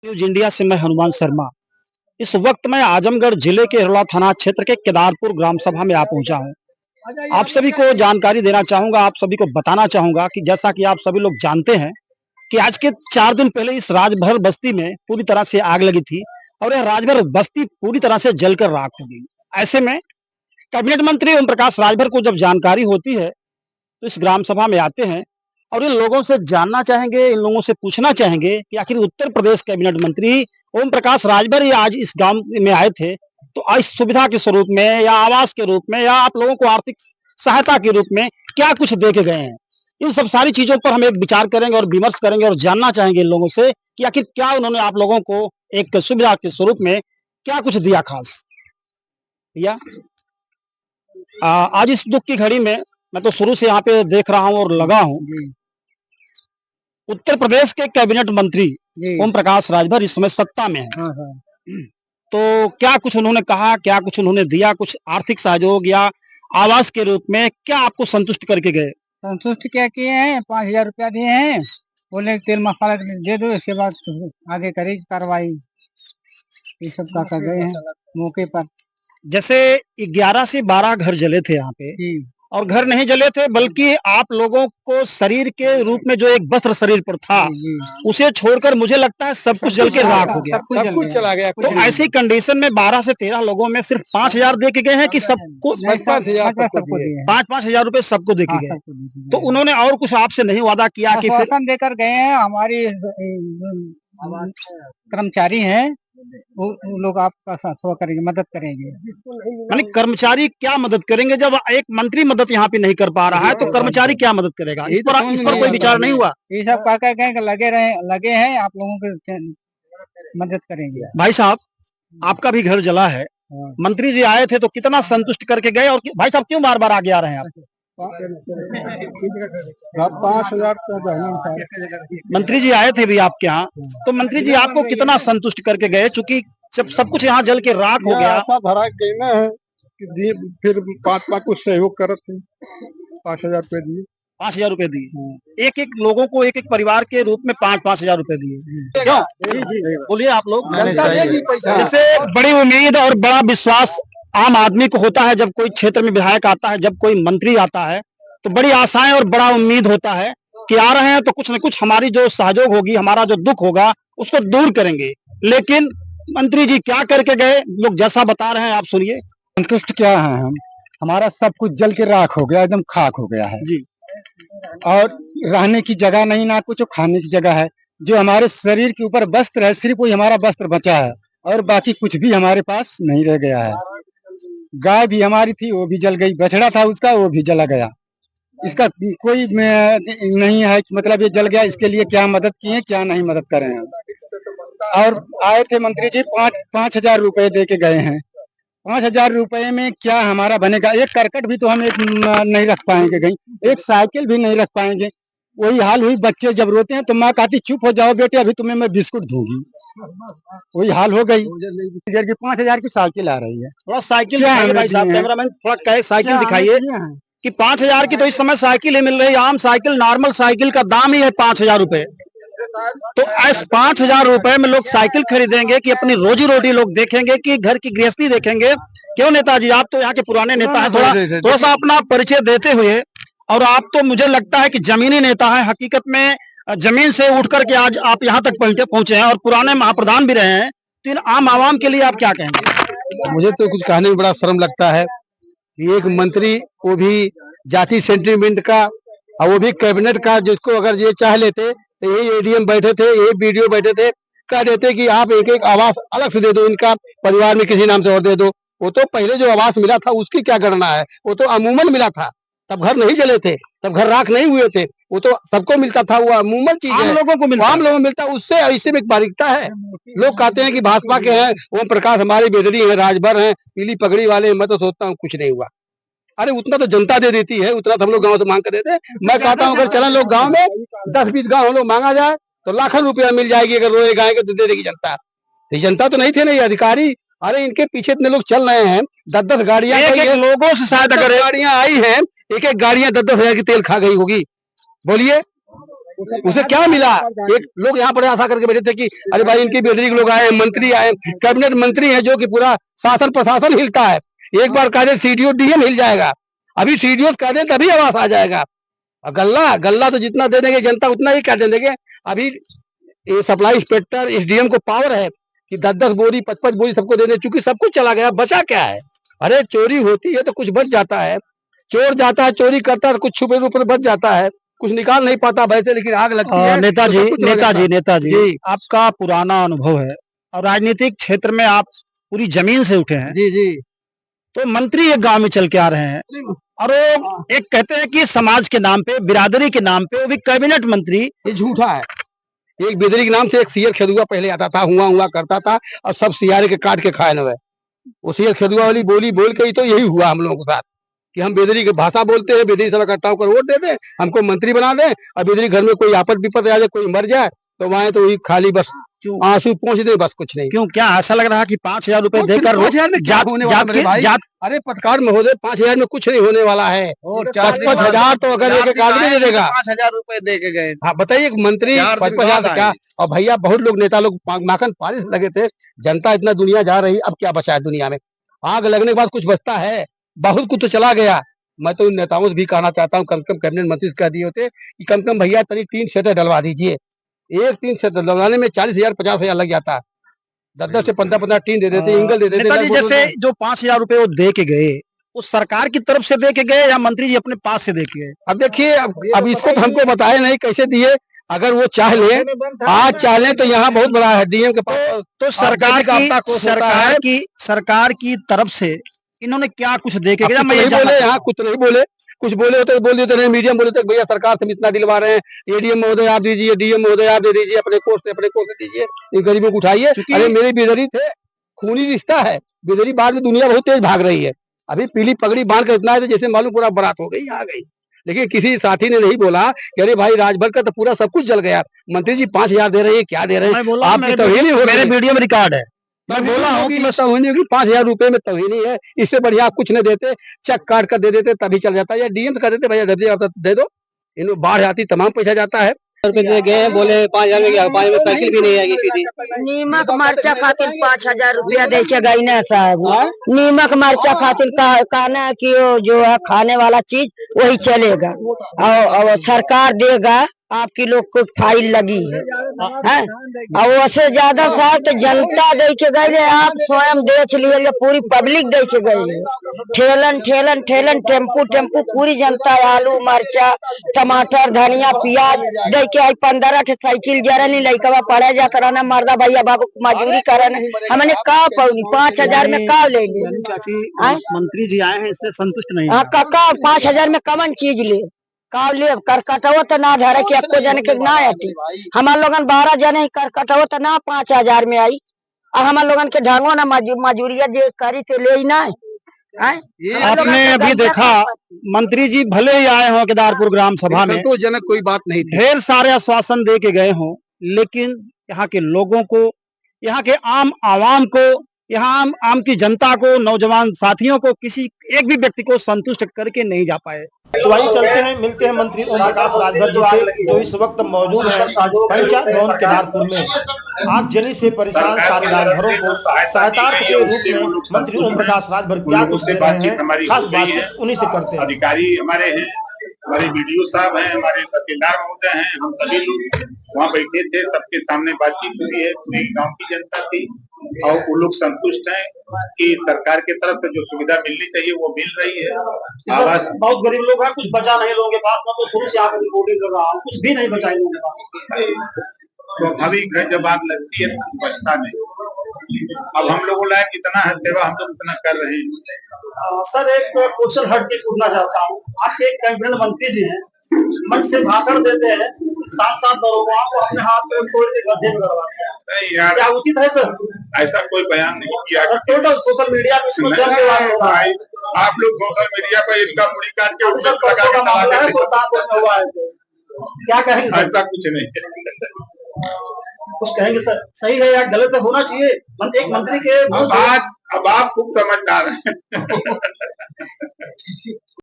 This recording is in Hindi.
न्यूज इंडिया से मैं हनुमान शर्मा। इस वक्त मैं आजमगढ़ जिले के हिरौला थाना क्षेत्र के केदारपुर ग्राम सभा में आ पहुंचा हूं। आप सभी को जानकारी देना चाहूंगा, आप सभी को बताना चाहूंगा कि जैसा कि आप सभी लोग जानते हैं कि आज के 4 दिन पहले इस राजभर बस्ती में पूरी तरह से आग लगी थी और यह राजभर बस्ती पूरी तरह से जलकर राख हो गई। ऐसे में कैबिनेट मंत्री ओम प्रकाश राजभर को जब जानकारी होती है तो इस ग्राम सभा में आते हैं और इन लोगों से जानना चाहेंगे, इन लोगों से पूछना चाहेंगे कि आखिर उत्तर प्रदेश कैबिनेट मंत्री ओम प्रकाश राजभर ये आज इस गांव में आए थे तो इस सुविधा के स्वरूप में या आवास के रूप में या आप लोगों को आर्थिक सहायता के रूप में क्या कुछ दे के गए हैं। इन सब सारी चीजों पर हम एक विचार करेंगे और विमर्श करेंगे और जानना चाहेंगे इन लोगों से कि आखिर क्या उन्होंने आप लोगों को एक सुविधा के स्वरूप में क्या कुछ दिया खास। या आज इस दुख की घड़ी में मैं तो शुरू से यहाँ पे देख रहा हूँ और लगा हूँ। उत्तर प्रदेश के कैबिनेट मंत्री ओम प्रकाश राजभर इस समय सत्ता में है। तो क्या कुछ उन्होंने कहा, क्या कुछ उन्होंने दिया, कुछ आर्थिक सहयोग या आवास के रूप में क्या आपको संतुष्ट करके गए? संतुष्ट क्या किए हैं, 5,000 रुपया दिए हैं। बोले तेल मसाला दे दो, इसके बाद आगे करेगी कार्रवाई। ये सब का कर गए हैं मौके पर। जैसे 11 से 12 घर जले थे यहाँ पे और घर नहीं जले थे बल्कि आप लोगों को शरीर के रूप में जो एक वस्त्र शरीर पर था उसे छोड़कर मुझे लगता है सब कुछ जल के राख हो गया, सब कुछ चला गया। तो ऐसी कंडीशन में 12 से 13 लोगों में सिर्फ 5,000 दे के गए हैं कि सबको 5,000 रुपए सबको दे के गए। तो उन्होंने और कुछ आपसे नहीं वादा किया कि आश्वासन देकर गए हैं। हमारी कर्मचारी हैं वो लोग आपका साथ करेंगे, मदद करेंगे। यानी कर्मचारी क्या मदद करेंगे? जब एक मंत्री मदद यहाँ पे नहीं कर पा रहा है तो कर्मचारी क्या मदद करेगा? इस पर कोई विचार नहीं हुआ? ये सब कह के लगे हैं, आप लोगों के मदद करेंगे। भाई साहब, आपका भी घर जला है, मंत्री जी आए थे तो कितना संतुष्ट करके गए और भाई साहब क्यों बार बार आगे आ रहे हैं आप? 5,000 मंत्री जी आए थे भी आपके यहाँ, तो मंत्री जी आपको कितना संतुष्ट करके गए? चूंकि जब सब कुछ यहाँ जल के राख हो गया, ऐसा भरा कहना है कि फिर 5 कुछ सहयोग करते 5,000 रुपए दिए। 5,000 रुपए दिए, एक एक लोगों को एक एक परिवार के रूप में 5,000 रुपए दिए। क्यों? बोलिए आप लोग। जैसे बड़ी उम्मीद और बड़ा विश्वास आम आदमी को होता है जब कोई क्षेत्र में विधायक आता है, जब कोई मंत्री आता है तो बड़ी आशाएं और बड़ा उम्मीद होता है कि आ रहे हैं तो कुछ न कुछ हमारी जो सहयोग होगी, हमारा जो दुख होगा उसको दूर करेंगे। लेकिन मंत्री जी क्या करके गए, लोग जैसा बता रहे हैं आप सुनिए। संतुष्ट क्या है हम, हमारा सब कुछ जल के राख हो गया, एकदम खाक हो गया है जी। और रहने की जगह नहीं, ना कुछ खाने की जगह है। जो हमारे शरीर के ऊपर वस्त्र है, सिर्फ वही हमारा वस्त्र बचा है और बाकी कुछ भी हमारे पास नहीं रह गया है। गाय भी हमारी थी वो भी जल गई, बछड़ा था उसका वो भी जला गया। इसका कोई नहीं है कि मतलब ये जल गया इसके लिए क्या मदद किए, क्या नहीं मदद कर रहे हैं। और आए थे मंत्री जी 5,000 रुपए दे के गए हैं। 5,000 रुपए में क्या हमारा बनेगा? एक करकट भी तो हम एक नहीं रख पाएंगे, कहीं एक साइकिल भी नहीं रख पाएंगे। वही हाल हुई, बच्चे जब रोते हैं तो माँ कहती चुप हो जाओ बेटे, अभी तुम्हें मैं बिस्कुट दूंगी। वही हाल हो गई। 5,000 की साइकिल आ रही है। थोड़ा साइकिल दिखाइए भाई साहब, कैमरामैन थोड़ा साइकिल दिखाइए कि 5,000 की तो इस समय साइकिल ही मिल रही है। आम साइकिल, नॉर्मल साइकिल का दाम ही है 5,000 रुपए। तो ऐसे 5,000 रुपए में लोग साइकिल खरीदेंगे कि अपनी रोजी रोटी लोग देखेंगे कि घर की गृहस्थी देखेंगे? क्यों नेताजी, आप तो यहाँ के पुराने नेता हैं, थोड़ा सा अपना परिचय देते हुए। और आप तो मुझे लगता है कि जमीनी नेता है, हकीकत में जमीन से उठ करके आज आप यहाँ तक पहुंचे हैं और पुराने महाप्रधान भी रहे हैं। तो इन आम आवाम के लिए आप क्या कहेंगे? मुझे तो कुछ कहने में बड़ा शर्म लगता है कि एक मंत्री, वो भी जाति सेंटिमेंट का और वो भी कैबिनेट का, जिसको अगर ये चाह लेते तो यही एडीएम बैठे थे, यही बीडीओ बैठे थे, कह देते कि आप एक एक आवास अलग से दे दो, इनका परिवार में किसी नाम से और दे दो। वो तो पहले जो आवास मिला था उसकी क्या गणना है, वो तो अमूमन मिला था, तब घर नहीं जले थे, तब घर राख नहीं हुए थे, वो तो सबको मिलता था, वो अमूमन चीज है, आम लोगों को मिलता। उससे ऐसे में बारीकता है। लोग कहते हैं कि भाजपा के हैं, ओम प्रकाश हमारे बेदरी है, राजभर है, पीली पगड़ी वाले, मैं तो सोचता हूँ कुछ नहीं हुआ। अरे उतना तो जनता दे देती है, उतना तो हम लोग गाँव से मांग कर देते हैं। मैं कहता हूँ अगर चलन लोग गाँव में 10-20 गाँव हम लोग मांगा जाए तो लाखों रुपया मिल जाएगी। अगर रोए गाय तो दे देगी जनता। ये जनता तो नहीं थे ना, ये अधिकारी। अरे इनके पीछे इतने लोग चल रहे हैं, 10-10 गाड़ियां, एक लोगों से शायद अगर गाड़ियां आई हैं, एक गाड़ियां 10-10 हजार की तेल खा गई होगी। बोलिए, उसे क्या मिला? एक लोग यहाँ पर आशा करके बैठे थे कि अरे भाई इनकी बेदरी के लोग आए, मंत्री आए, कैबिनेट मंत्री है जो कि पूरा शासन प्रशासन हिलता है। एक बार कह दे सीडीओ डीएम हिल जाएगा, अभी सीडीओ कह दे तभी आवाज आ जाएगा। और गल्ला गल्ला तो जितना दे देंगे जनता उतना ही कर देंगे। अभी ये सप्लाई इंस्पेक्टर एसडीएम को पावर है कि 10-10 बोरी 55 बोरी सबको दे दे, चूंकि सब कुछ चला गया, बचा क्या है? अरे चोरी होती है तो कुछ बच जाता है, चोर जाता है चोरी करता है तो कुछ छुपे ऊपर बच जाता है, कुछ निकाल नहीं पाता वैसे, लेकिन आग लगती है नेताजी तो सब कुछ हो जाता है। नेताजी जी आपका पुराना अनुभव है और राजनीतिक क्षेत्र में आप पूरी जमीन से उठे हैं। जी जी तो मंत्री एक गांव में चल के आ रहे हैं और वो एक कहते हैं कि समाज के नाम पे, बिरादरी के नाम पे, वो भी कैबिनेट मंत्री। ये झूठा है। एक बेदरी के नाम से एक सियर खेदुआ पहले आता था, हुआ करता था, और सब सियारे के काट के खाए हुए। वो सियर खेदुआ वाली बोली बोल के ही तो यही हुआ हम लोगों के साथ कि हम बेदरी की भाषा बोलते हैं, बेदरी सब इकट्ठा होकर वोट दे दें, हमको मंत्री बना दें, और बेदरी घर में कोई आपद विपद आ जाए, कोई मर जाए तो वहां तो वही खाली बस आंसू पहुंच दे, बस कुछ नहीं। क्यों, क्या ऐसा लग रहा है कि 5,000 रुपए देकर 5,000 में क्या होने वाला मेरे भाई? अरे पत्रकार महोदय 5,000 में कुछ नहीं होने वाला है। 55,000 तो अगर एक आदमी दे देगा, 5,000 रुपए दे के गए। हाँ बताइए, एक मंत्री 55,000 क्या? और भैया बहुत लोग नेता लोग माखन पालिश लगे थे। जनता इतना दुनिया जा रही, अब क्या बचा है दुनिया में? आग लगने के बाद कुछ बचता है? बहुत कुछ तो चला गया। मैं तो इन नेताओं से भी कहना चाहता हूँ, कम से कम कैबिनेट मंत्री से कह दिए होते कि कम से कम भैया तनी 3 क्षेत्र डलवा दीजिए। एक 3 क्षेत्र डलवाने में 40,000 50,000 लग जाता है। 10-10 से 15-15 टीम दे देते, इंगल दे देते। नेताजी जैसे जो 5,000 रुपए वो दे के गए, वो सरकार की तरफ से दे के गए या मंत्री जी अपने पास से दे के गए? अब देखिए, अब इसको तो हमको बताए नहीं कैसे दिए। अगर वो चाह ले, आज चाह ले तो यहाँ बहुत बड़ा है डीएम के पास। तो सरकार की तरफ से इन्होंने क्या कुछ दे के गया? मैं ये बोले यहाँ कुछ नहीं बोले, कुछ बोले होते बोल देते नहीं, मीडियम बोले थे भैया सरकार से हम इतना दिलवा रहे हैं, एडीएम महोदय आप दीजिए, डीएम महोदय आप दे दीजिए, अपने कोष से दीजिए, इन गरीबों को उठाइए। अरे मेरी बेदरी थे, खूनी रिश्ता है। बेदरी बाद में दुनिया बहुत तेज भाग रही है। अभी पीली पगड़ी बांध कर इतना है तो जैसे मालूम पूरा बारात हो गई, आ गई। लेकिन किसी साथी ने नहीं बोला कि अरे भाई राजभर का तो पूरा सब कुछ जल गया, मंत्री जी 5,000 दे रहे हैं, क्या दे रहे हैं? आपकी तौहीन हो, मेरे वीडियो में रिकॉर्ड है। मैं बोला हूँ कि मैं तौहीनी होगी, 5,000 रुपए में तौहीनी है। इससे बढ़िया आप कुछ नहीं देते, चेक काट कर दे देते तभी चल जाता है, या डीएम कर देते भैया दे दो, इन बाढ़ आती तमाम पैसा जाता है। रुपए गए बोले 5,000 में, 5 में साइकिल भी नहीं आएगी किसी। नीमक मरचा खातिर 5,000 रुपया दे के गई ना साहब। नीमक मरचा खातिर कहना है कि वो जो है खाने वाला चीज वही चलेगा, और सरकार देगा, आपकी लोग को फाइल लगी है। और उससे ज्यादा साहब तो जनता दे के गई है, आप स्वयं देख लिए, पूरी पब्लिक दे के गई है। ठेलन टेम्पू पूरी जनता आलू मरचा टमाटर धनिया प्याज दे के आई। 15 ठे साइकिल जरा नहीं लइकवा पढ़े जा कराना, मर्दा भैया बाबू मजदूरी कराना, हमने का पौनी 5,000 में का ले ली? चाची मंत्री जी आए हैं, इससे संतुष्ट नहीं? हाँ काका 5,000 में कमन चीज ले का ले? करकटवो तो ना धरे के आपको जन के ना आती। हमारे लोगन 12 जने करकटवो तो ना 5,000 में आई, और हमारे लोगन के ढंगो ना मजूरिया जे करी तो ले ही ना। आपने अभी देखा मंत्री जी भले ही आए हों केदारपुर ग्राम सभा में, संतोषजनक कोई बात नहीं थी, ढेर सारे आश्वासन दे के गए हों, लेकिन यहाँ के लोगों को, यहाँ के आम आवाम को, यहाँ आम की जनता को, नौजवान साथियों को, किसी एक भी व्यक्ति को संतुष्ट करके नहीं जा पाए। तो वहीं चलते हैं, मिलते हैं मंत्री ओम प्रकाश राजभर जी से, जो इस वक्त मौजूद हैं पंचायत भवन केदारपुर में। आगजनी से परेशान सारे राजभरों को सहायतार्थ के रूप में मंत्री ओम प्रकाश राजभर क्या कुछ दे रहे हैं, खास बातचीत उन्हीं से करते हैं। अधिकारी हमारे हैं, हमारे बीडीओ साहब हैं, हमारे तहसीलदार महोदय हैं, हम सभी लोग वहाँ बैठे थे, सबके सामने बातचीत हुई है, पूरी गाँव की जनता थी, और वो लोग संतुष्ट हैं कि सरकार की तरफ से जो सुविधा मिलनी चाहिए वो मिल रही है। आवास बहुत गरीब लोग हैं, कुछ बचा नहीं लोगों के पास, मैं तो शुरू से आकर रिपोर्टिंग कर रहा हूँ, कुछ भी नहीं बचा लोगों के पास। स्वाभाविक है, जब आग लगती है तो बचता नहीं। अब हम लोगों लायक कितना है सेवा, हम लोग इतना कर रहे हैं। सर एक क्वेश्चन हट के पूछना चाहता हूँ, आपके एक कैबिनेट मंत्री जी हैं, मंच से भाषण देते हैं, साथ दरोगाओं को अपने हाथ में तोड़ के गड्ढे में गड़वाते हैं, नहीं यार, क्या उचित है सर? ऐसा कोई बयान नहीं किया। टोटल सोशल मीडिया पे इसको जम के वायरल हो रहा है। आप लोग सोशल मीडिया पर इनका मुड़ी काट के जब परसों का मामला है, सुल्तानपुर में हुआ है, क्या कहेंगे? ऐसा कुछ नहीं, कुछ कहेंगे सर? सही है या गलत है, होना चाहिए एक मंत्री के। अब आप खूब समझदार हैं।